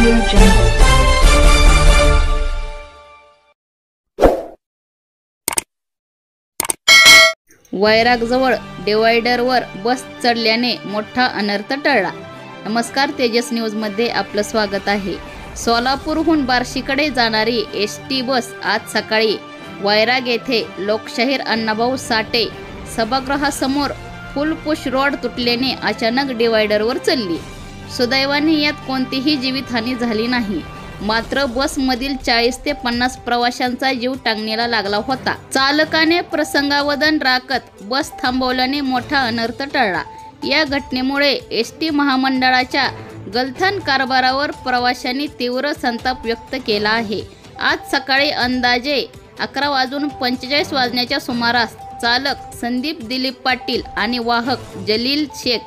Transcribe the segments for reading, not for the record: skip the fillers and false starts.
Audio Jungle. वैरागजवळ डिवायडरवर बस चढल्याने मोठा अनर्थ टळला। नमस्कार, तेजस न्यूजमध्ये आपलं स्वागत आहे। सोलापूरहून बार्शीकडे जाणारी एसटी बस आज सकाळी वैराग येथे लोकशाहीर अण्णाभाऊ साठे सभागृहासमोर फुलपुश रोड तुटल्याने अचानक डिवायडरवर चढली। सुदैवाने यात कोणतीही जीवितहानी झाली नाही, मात्र बसमधील 40 ते 50 प्रवाशांचा जीव टांगणीला लागला होता। चालकाने प्रसंगावधान राखत बस थांबवल्याने मोठा अनर्थ टळला। या घटनेमुळे एसटी महामंडळाच्या गलथान कारभारावर प्रवाशांनी तीव्र संताप व्यक्त केला आहे। आज सकाळी अंदाजे 11:45 वाजण्याच्या सुमारास चालक संदीप दिलीप पाटील आणि वाहक जलील शेख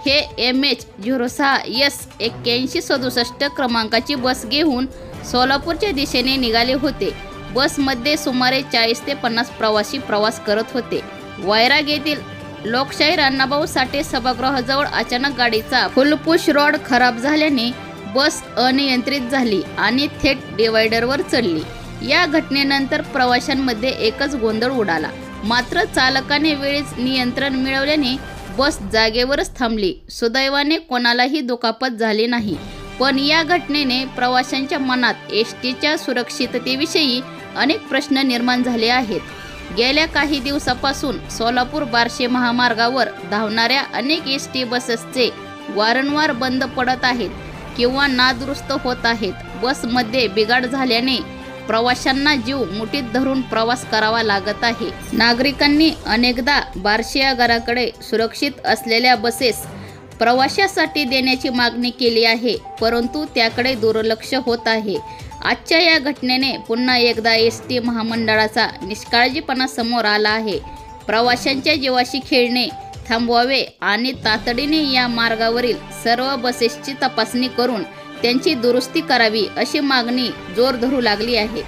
हे MH06S8167 क्रमांकाची बस घेऊन सोलापूरच्या दिशेने निघाले होते। बसमध्ये सुमारे 40 ते 50 प्रवासी प्रवास करत होते। वैराग येथील लोकशाहीर अण्णाभाऊ साठे सभागृहाजवळ अचानक गाडीचा फुलपुश रोड खराब झाल्याने बस अनियंत्रित झाली आणि थेट डिवायडरवर चढली। या घटनेनंतर प्रवाशांमध्ये एकच गोंधळ उडाला, मात्र चालकाने वेळीच नियंत्रण मिळवल्याने बस जागेवरच थांबली। सुदैवाने कोणालाही दुखापत झाली नाही, पण या घटनेने प्रवाशांच्या मनात एसटीच्या सुरक्षिततेविषयी अनेक प्रश्न निर्माण झाले आहेत। गेल्या काही दिवसापासून सोलापूर बार्शी महामार्गावर धावणाऱ्या अनेक एसटी बसेसचे वारंवार बंद पडत आहेत किंवा नादुरुस्त होत आहेत। बसमध्ये बिघाड झाल्याने प्रवाशांना जीव मुठीत धरून प्रवास करावा लागत आहे। नागरिकांनी अनेकदा बार्शी आगाराकडे सुरक्षित असलेल्या बसेस प्रवाशांसाठी देण्याची मागणी केली आहे, परंतु त्याकडे दुर्लक्ष होत आहे। आजच्या या घटनेने पुन्हा एकदा एसटी महामंडळाचा निष्काळजीपणा समोर आला आहे। प्रवाशांच्या जीवाशी खेळणे थांबवावे आणि तातडीने या मार्गावरील सर्व बसेसची तपासणी करून त्यांची दुरुस्ती करावी अशी मागणी जोर धरू लागली आहे।